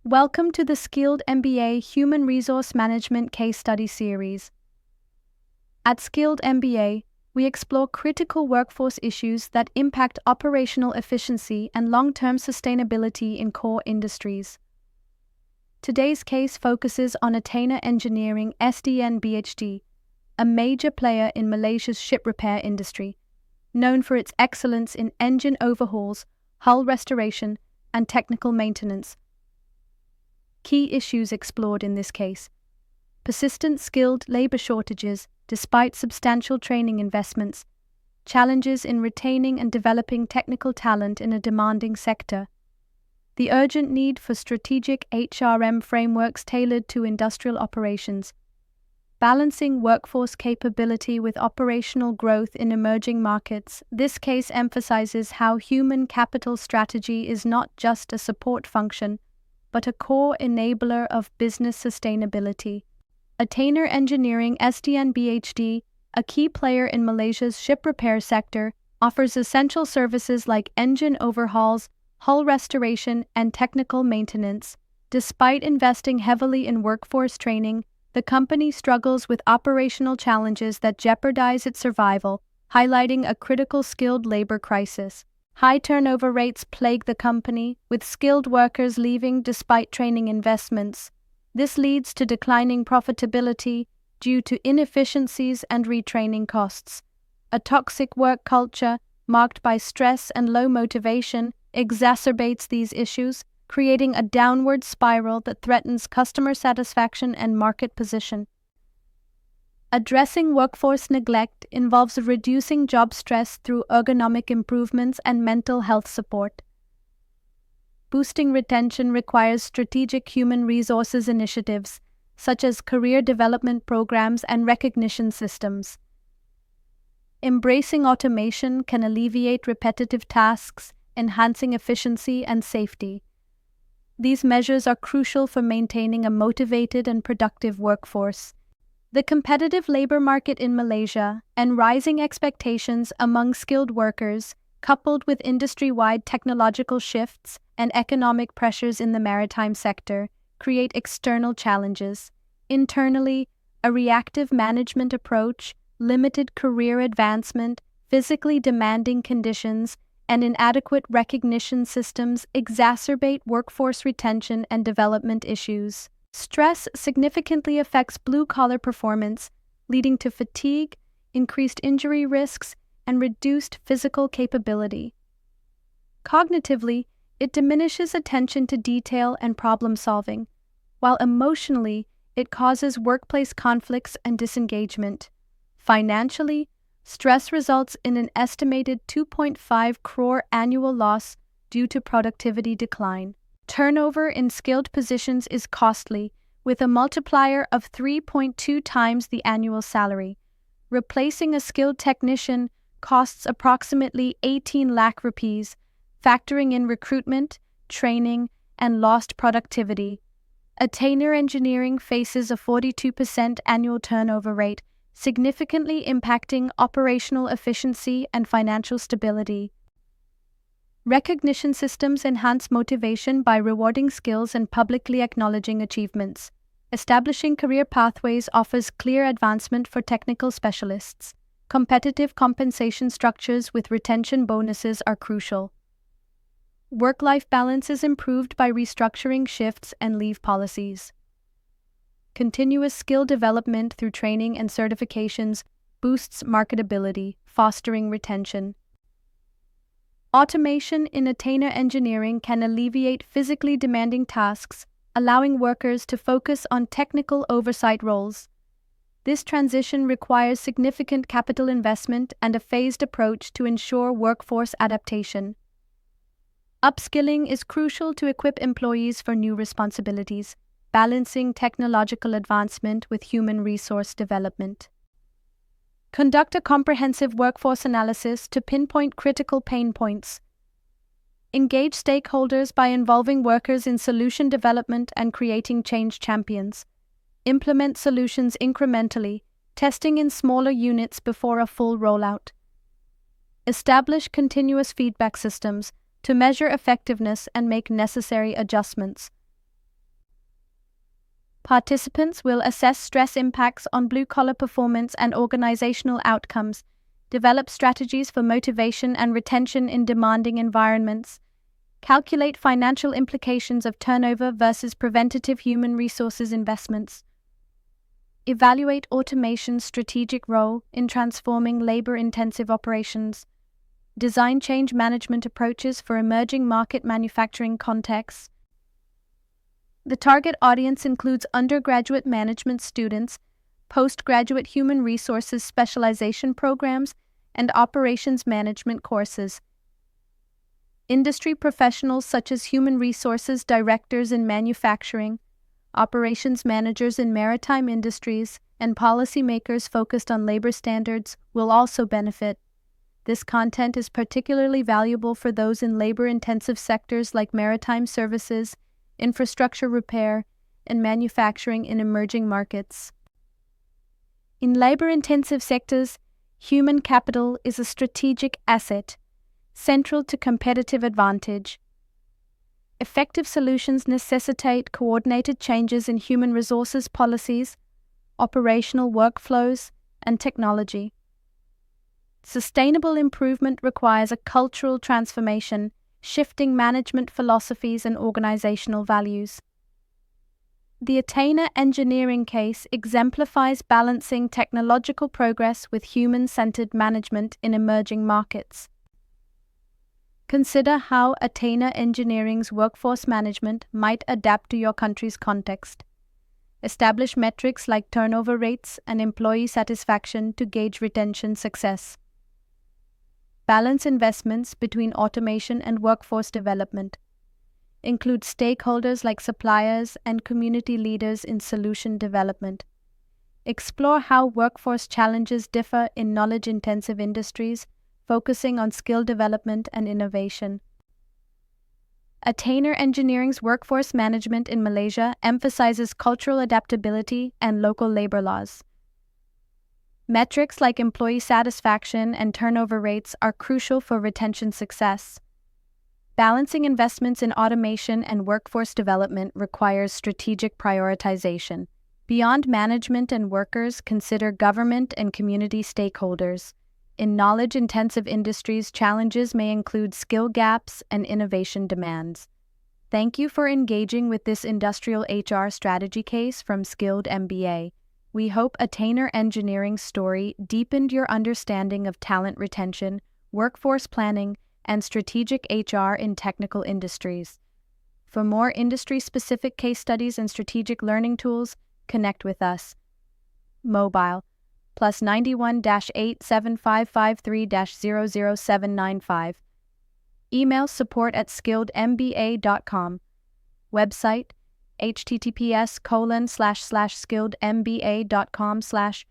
Welcome to the Skilled MBA Human Resource Management Case Study Series. At Skilled MBA, we explore critical workforce issues that impact operational efficiency and long-term sustainability in core industries. Today's case focuses on Attainer Engineering SDN BHD, a major player in Malaysia's ship repair industry, known for its excellence in engine overhauls, hull restoration, and technical maintenance. Key issues explored in this case: persistent skilled labor shortages despite substantial training investments, challenges in retaining and developing technical talent in a demanding sector, the urgent need for strategic HRM frameworks tailored to industrial operations, balancing workforce capability with operational growth in emerging markets. This case emphasizes how human capital strategy is not just a support function, but a core enabler of business sustainability. Attainer Engineering SDN BHD, a key player in Malaysia's ship repair sector, offers essential services like engine overhauls, hull restoration, and technical maintenance. Despite investing heavily in workforce training, the company struggles with operational challenges that jeopardize its survival, highlighting a critical skilled labor crisis. High turnover rates plague the company, with skilled workers leaving despite training investments. This leads to declining profitability due to inefficiencies and retraining costs. A toxic work culture, marked by stress and low motivation, exacerbates these issues, creating a downward spiral that threatens customer satisfaction and market position. Addressing workforce neglect involves reducing job stress through ergonomic improvements and mental health support. Boosting retention requires strategic human resources initiatives, such as career development programs and recognition systems. Embracing automation can alleviate repetitive tasks, enhancing efficiency and safety. These measures are crucial for maintaining a motivated and productive workforce. The competitive labor market in Malaysia and rising expectations among skilled workers, coupled with industry-wide technological shifts and economic pressures in the maritime sector, create external challenges. Internally, a reactive management approach, limited career advancement, physically demanding conditions, and inadequate recognition systems exacerbate workforce retention and development issues. Stress significantly affects blue-collar performance, leading to fatigue, increased injury risks, and reduced physical capability. Cognitively, it diminishes attention to detail and problem-solving, while emotionally, it causes workplace conflicts and disengagement. Financially, stress results in an estimated 2.5 crore annual loss due to productivity decline. Turnover in skilled positions is costly, with a multiplier of 3.2 times the annual salary. Replacing a skilled technician costs approximately 18 lakh rupees, factoring in recruitment, training, and lost productivity. Attainer Engineering faces a 42% annual turnover rate, significantly impacting operational efficiency and financial stability. Recognition systems enhance motivation by rewarding skills and publicly acknowledging achievements. Establishing career pathways offers clear advancement for technical specialists. Competitive compensation structures with retention bonuses are crucial. Work-life balance is improved by restructuring shifts and leave policies. Continuous skill development through training and certifications boosts marketability, fostering retention. Automation in Attainer Engineering can alleviate physically demanding tasks, allowing workers to focus on technical oversight roles. This transition requires significant capital investment and a phased approach to ensure workforce adaptation. Upskilling is crucial to equip employees for new responsibilities, balancing technological advancement with human resource development. Conduct a comprehensive workforce analysis to pinpoint critical pain points. Engage stakeholders by involving workers in solution development and creating change champions. Implement solutions incrementally, testing in smaller units before a full rollout. Establish continuous feedback systems to measure effectiveness and make necessary adjustments. Participants will assess stress impacts on blue-collar performance and organizational outcomes, develop strategies for motivation and retention in demanding environments, calculate financial implications of turnover versus preventative human resources investments, evaluate automation's strategic role in transforming labor-intensive operations, design change management approaches for emerging market manufacturing contexts. The target audience includes undergraduate management students, postgraduate human resources specialization programs, and operations management courses. Industry professionals such as human resources directors in manufacturing, operations managers in maritime industries, and policymakers focused on labor standards will also benefit. This content is particularly valuable for those in labor-intensive sectors like maritime services, infrastructure repair, and manufacturing in emerging markets. In labor-intensive sectors, human capital is a strategic asset, central to competitive advantage. Effective solutions necessitate coordinated changes in human resources policies, operational workflows, and technology. Sustainable improvement requires a cultural transformation, shifting management philosophies and organizational values. The Attainer Engineering case exemplifies balancing technological progress with human-centered management in emerging markets. Consider how Attainer Engineering's workforce management might adapt to your country's context. Establish metrics like turnover rates and employee satisfaction to gauge retention success. Balance investments between automation and workforce development. Include stakeholders like suppliers and community leaders in solution development. Explore how workforce challenges differ in knowledge-intensive industries, focusing on skill development and innovation. Attainer Engineering's workforce management in Malaysia emphasizes cultural adaptability and local labor laws. Metrics like employee satisfaction and turnover rates are crucial for retention success. Balancing investments in automation and workforce development requires strategic prioritization. Beyond management and workers, consider government and community stakeholders. In knowledge-intensive industries, challenges may include skill gaps and innovation demands. Thank you for engaging with this industrial HR strategy case from Skilled MBA. We hope Attainer Engineering's story deepened your understanding of talent retention, workforce planning, and strategic HR in technical industries. For more industry-specific case studies and strategic learning tools, connect with us. Mobile, +91 87553 00795. Email support@skilledmba.com. Website https://skilledmba.com/